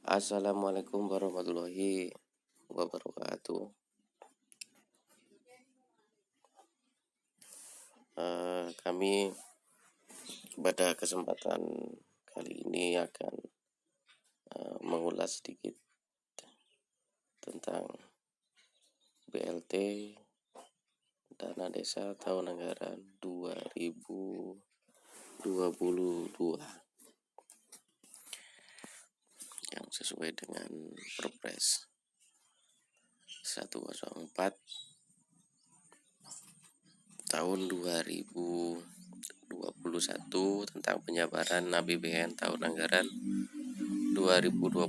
Assalamualaikum warahmatullahi wabarakatuh. Kami pada kesempatan kali ini akan mengulas sedikit tentang BLT Dana Desa Tahun Anggaran 2022 yang sesuai dengan Perpres 104 tahun 2021 tentang penyabaran APBN tahun anggaran 2022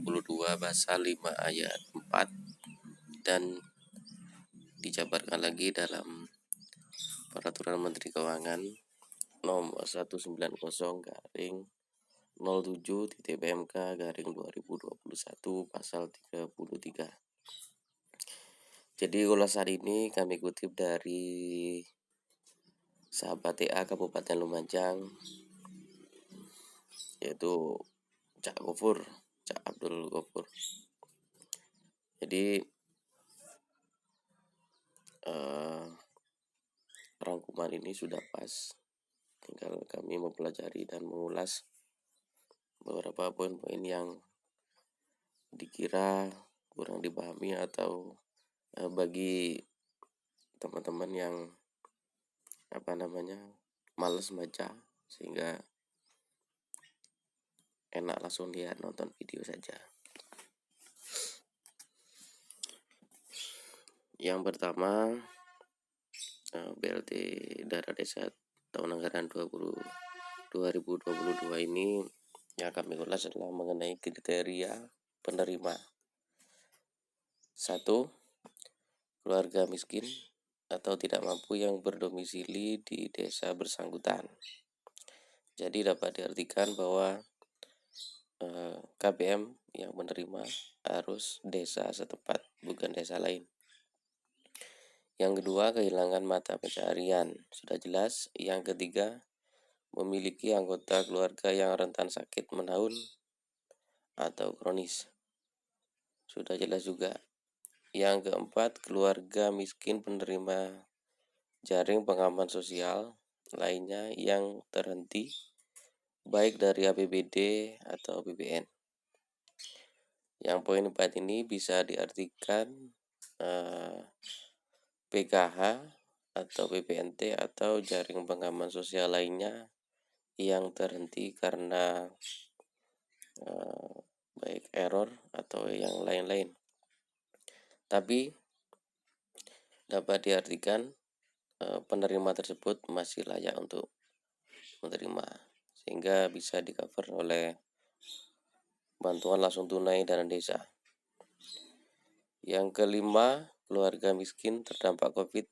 pasal 5 ayat 4 dan dijabarkan lagi dalam Peraturan Menteri Keuangan nomor 190-07-PMK-2021 pasal 33. Jadi ulasan ini kami kutip dari Sahabat TA Kabupaten Lumajang, yaitu Cak Abdul Ghafur. Jadi rangkuman ini sudah pas, tinggal kami mempelajari dan mengulas beberapa poin-poin yang dikira kurang dipahami atau bagi teman-teman yang males baca, sehingga enak langsung lihat nonton video saja. Yang pertama, BLT Dana Desa Tahun Anggaran 2022 ini yang kami ulas adalah mengenai kriteria penerima. 1. Keluarga miskin atau tidak mampu yang berdomisili di desa bersangkutan. Jadi dapat diartikan bahwa KBM yang menerima harus desa setempat, bukan desa lain. Yang kedua, kehilangan mata pencaharian, sudah jelas. Yang ketiga, memiliki anggota keluarga yang rentan sakit menahun atau kronis, sudah jelas juga. Yang keempat, keluarga miskin penerima jaring pengaman sosial lainnya yang terhenti, baik dari APBD atau APBN. Yang poin 4 ini bisa diartikan PKH atau PPNT atau jaring pengaman sosial lainnya yang terhenti karena baik error atau yang lain-lain. Tapi dapat diartikan penerima tersebut masih layak untuk menerima, sehingga bisa di-cover oleh bantuan langsung tunai dana desa. Yang kelima, keluarga miskin terdampak COVID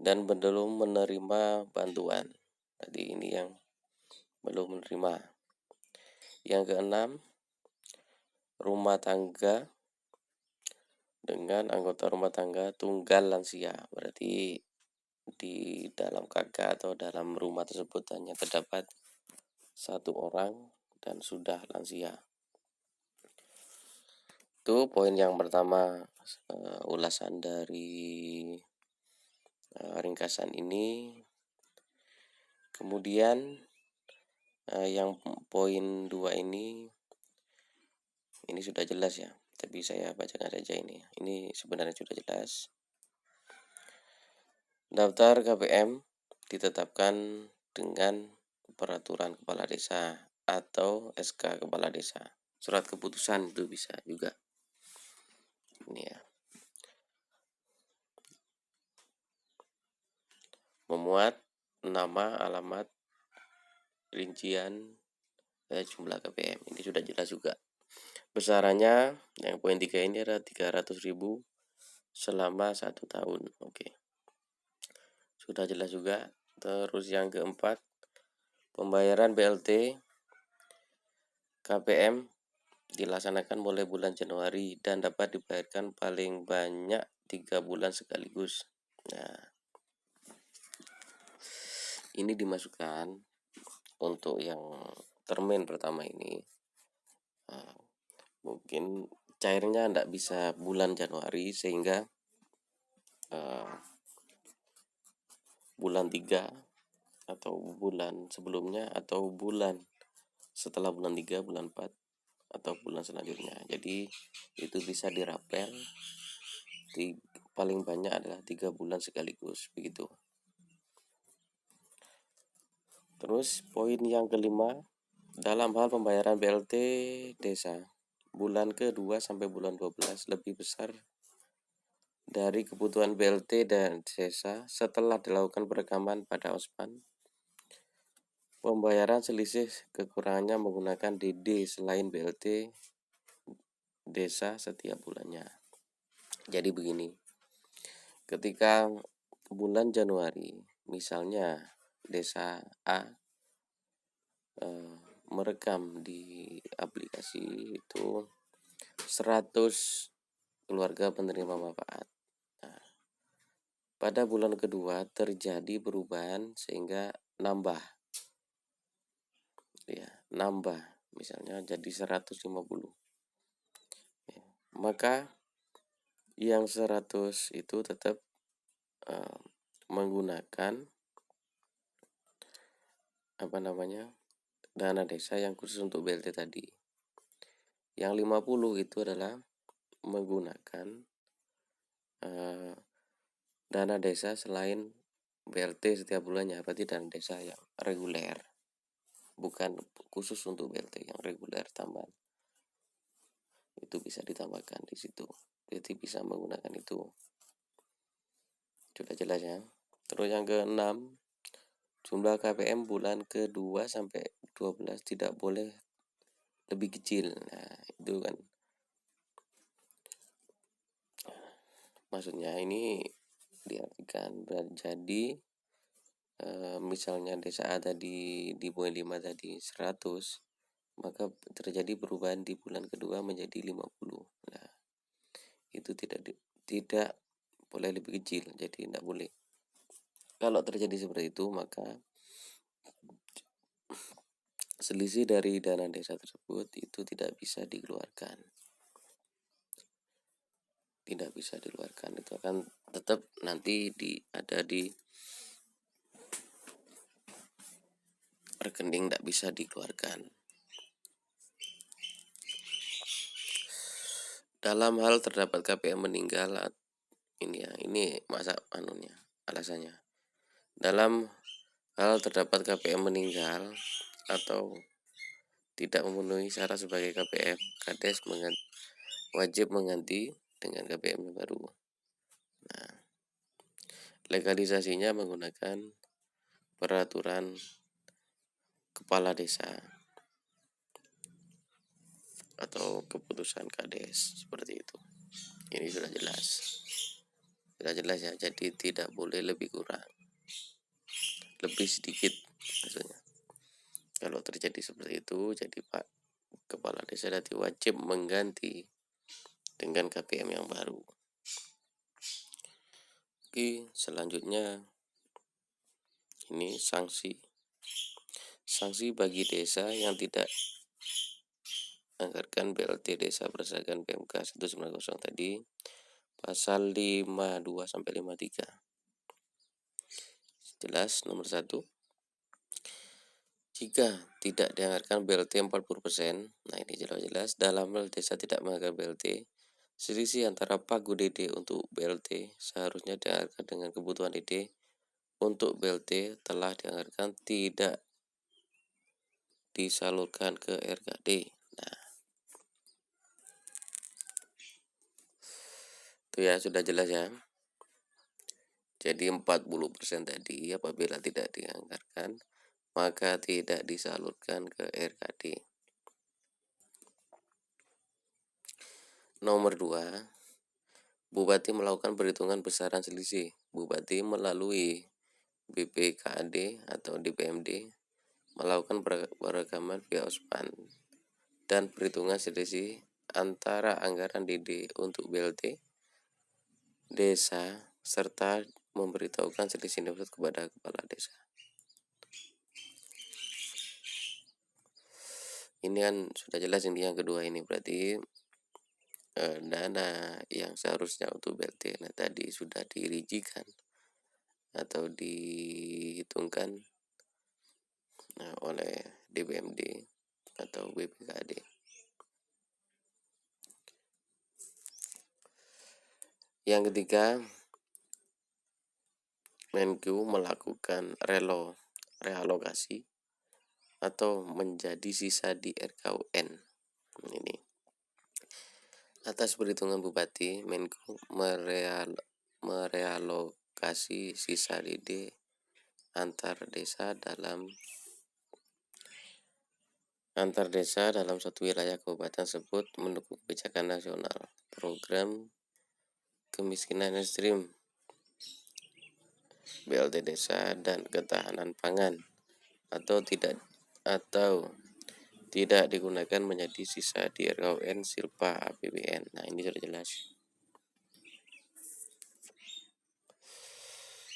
dan belum menerima bantuan. Tadi ini yang belum menerima. Yang keenam, rumah tangga dengan anggota rumah tangga tunggal lansia. Berarti di dalam kakak atau dalam rumah tersebut hanya terdapat satu orang dan sudah lansia. Itu poin yang pertama, ulasan dari ringkasan ini. Kemudian yang poin 2 ini sudah jelas ya, tapi saya bacakan saja ini. Ini sebenarnya sudah jelas. Daftar KPM ditetapkan dengan peraturan kepala desa atau SK kepala desa. Surat keputusan itu bisa juga. Ini ya. Memuat nama, alamat, rincian, jumlah KPM. Ini sudah jelas juga. Besarannya yang poin 3 ini adalah 300.000 selama 1 tahun. Oke. Sudah jelas juga. Terus yang keempat, pembayaran BLT KPM dilaksanakan mulai bulan Januari dan dapat dibayarkan paling banyak 3 bulan sekaligus. Nah, ini dimasukkan untuk yang termin pertama ini. mungkin cairnya tidak bisa bulan Januari, sehingga bulan 3 atau bulan sebelumnya, atau bulan setelah bulan 3, bulan 4, atau bulan selanjutnya. Jadi itu bisa dirapel paling banyak adalah 3 bulan sekaligus begitu. Terus poin yang kelima, dalam hal pembayaran BLT desa, bulan ke-2 sampai bulan 12 lebih besar dari kebutuhan BLT dan desa setelah dilakukan perekaman pada OSPAN. Pembayaran selisih kekurangannya menggunakan DD selain BLT desa setiap bulannya. Jadi begini, ketika bulan Januari misalnya desa A merekam di aplikasi itu 100 keluarga penerima manfaat. Nah, pada bulan kedua terjadi perubahan sehingga nambah misalnya jadi 150. Ya, maka yang 100 itu tetap menggunakan dana desa yang khusus untuk BLT tadi. Yang 50 itu adalah menggunakan dana desa selain BLT setiap bulannya, berarti dana desa yang reguler, bukan khusus untuk BLT, yang reguler tambahan. Itu bisa ditambahkan di situ. Jadi bisa menggunakan itu. Sudah jelas ya. Terus yang ke-6, jumlah KPM bulan ke-2 sampai 12 tidak boleh lebih kecil. Nah, itu kan maksudnya ini diartikan jadi misalnya desa A tadi di poin 5 tadi 100, maka terjadi perubahan di bulan kedua menjadi 50. Nah, itu tidak boleh lebih kecil, jadi tidak boleh. Kalau terjadi seperti itu, maka selisih dari dana desa tersebut itu tidak bisa dikeluarkan. Tidak bisa dikeluarkan, itu akan tetap nanti ada di rekening, tidak bisa dikeluarkan. Dalam hal terdapat KPM meninggal, ini masa alasannya. Dalam hal terdapat KPM meninggal atau tidak memenuhi syarat sebagai KPM, Kades wajib mengganti dengan KPM yang baru. Nah, legalisasinya menggunakan peraturan kepala desa atau keputusan Kades, seperti itu. Ini sudah jelas ya. Jadi tidak boleh lebih kurang, lebih sedikit maksudnya. Kalau terjadi seperti itu, jadi Pak Kepala Desa nanti wajib mengganti dengan KPM yang baru. Oke, selanjutnya ini sanksi bagi desa yang tidak anggarkan BLT desa berdasarkan PMK 190 tadi, pasal 52 sampai 53. Jelas, nomor 1, jika tidak dianggarkan BLT 40%, nah ini jelas dalam hal desa tidak menganggarkan BLT, selisih antara pagu DD untuk BLT seharusnya dianggarkan dengan kebutuhan DD untuk BLT telah dianggarkan tidak disalurkan ke RKD. Nah, itu ya sudah jelas ya. Jadi 40% tadi apabila tidak dianggarkan, maka tidak disalurkan ke RKD. Nomor 2, Bupati melakukan perhitungan besaran selisih. Bupati melalui BPKAD atau DPMD melakukan perekaman via OSPAN dan perhitungan selisih antara anggaran DD untuk BLT desa serta memberitahukan selisih tersebut kepada kepala desa. Ini kan sudah jelas ini yang kedua ini berarti dana yang seharusnya untuk BLT nah tadi sudah dirijikan atau dihitungkan oleh DBMD atau BPKD. Yang ketiga, Menku melakukan realokasi atau menjadi sisa di RKUN. Ini atas perhitungan Bupati, Menku merealokasi sisa DD antar desa dalam suatu wilayah kabupaten tersebut mendukung kebijakan nasional program kemiskinan ekstrim, BLT desa dan ketahanan pangan atau tidak digunakan menjadi sisa di RKUN Silpa APBN. Nah, ini sudah jelas.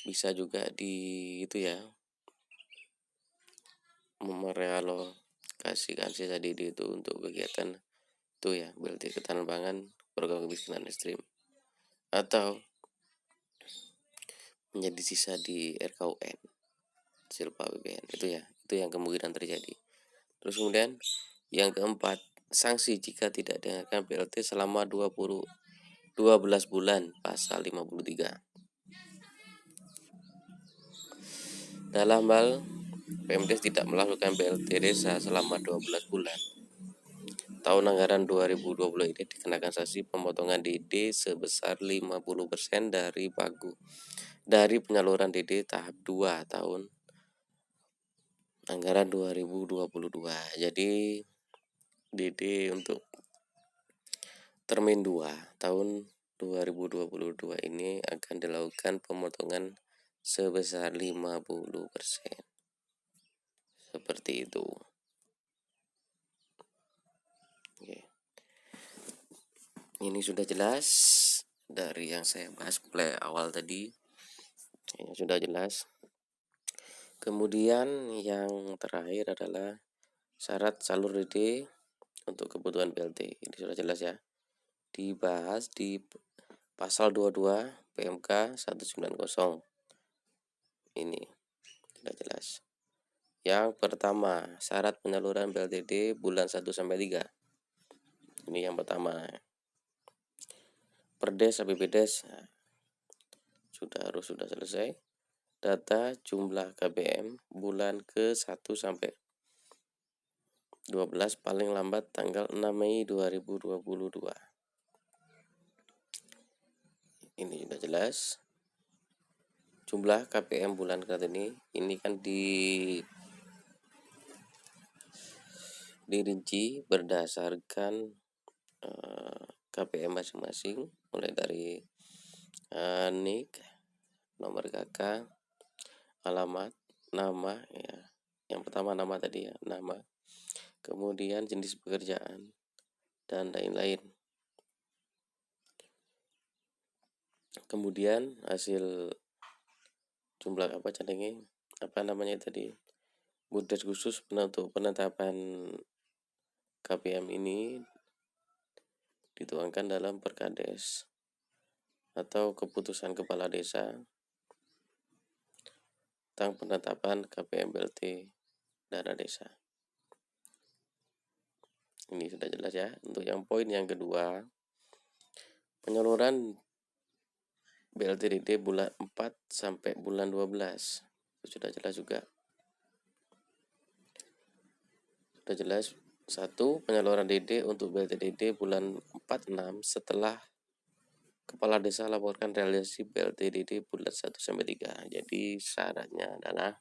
Bisa juga di itu ya, merealokasikan sisa DD itu untuk kegiatan itu ya, BLT ketahanan pangan, program kemiskinan ekstrim atau menjadi sisa di RKUN Silpa APBN. Itu yang kemungkinan terjadi. Terus kemudian yang keempat, sanksi jika tidak dengarkan BLT selama 12 bulan, pasal 53. Dalam hal Pemdes tidak melakukan BLT desa selama 12 bulan, tahun anggaran 2020 ini dikenakan sanksi pemotongan DD sebesar 50% dari penyaluran DD tahap 2 tahun anggaran 2022. Jadi DD untuk termin 2 tahun 2022 ini akan dilakukan pemotongan sebesar 50%. Seperti itu. Oke. Ini sudah jelas dari yang saya bahas mulai awal tadi. Ini sudah jelas. Kemudian yang terakhir adalah syarat salur DD untuk kebutuhan BLT. Ini sudah jelas ya. Dibahas di pasal 22 PMK 190. Ini sudah jelas. Yang pertama, syarat penyaluran BLTD bulan 1 sampai 3. Ini yang pertama. Perdes APBDes sudah selesai. Data jumlah KBM bulan ke-1 sampai 12 paling lambat tanggal 6 Mei 2022. Ini sudah jelas. Jumlah KPM bulan ke ini kan dirinci berdasarkan KPM masing-masing, mulai dari NIK, nomor KK, alamat, nama ya. Yang pertama nama tadi ya, nama. Kemudian jenis pekerjaan dan lain-lain. Kemudian hasil jumlah apa namanya tadi? Budget khusus untuk penetapan KPM ini dituangkan dalam Perkades atau keputusan kepala desa tentang penetapan KPM BLT dana desa. Ini sudah jelas ya. Untuk yang poin yang kedua, penyaluran BLTDD bulan 4 sampai bulan 12. Itu sudah jelas juga. Sudah jelas. 1. Penyaluran DD untuk BLTDD bulan 4-6 setelah kepala desa laporkan realisasi BLTDD bulan 1 sampai 3. Jadi syaratnya adalah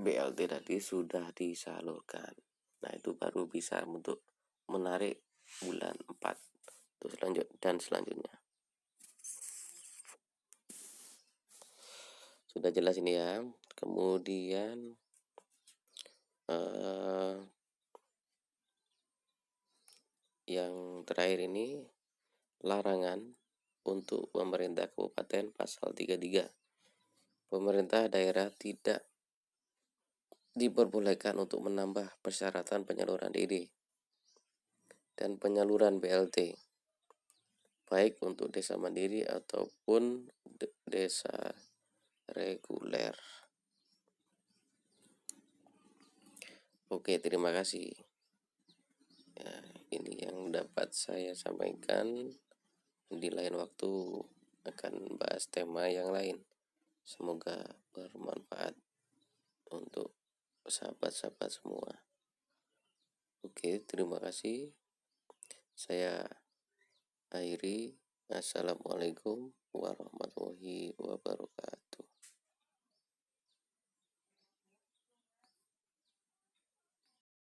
BLT tadi sudah disalurkan. Nah, itu baru bisa untuk menarik bulan 4 dan selanjutnya. Sudah jelas ini ya. Kemudian yang terakhir ini larangan untuk pemerintah kabupaten pasal 33. Pemerintah daerah tidak diperbolehkan untuk menambah persyaratan penyaluran DD dan penyaluran BLT, baik untuk desa mandiri ataupun desa reguler. Oke, terima kasih. Ya, ini yang dapat saya sampaikan. Di lain waktu akan bahas tema yang lain. Semoga bermanfaat untuk sahabat-sahabat semua. Oke, terima kasih. Saya akhiri. Assalamualaikum warahmatullahi wabarakatuh.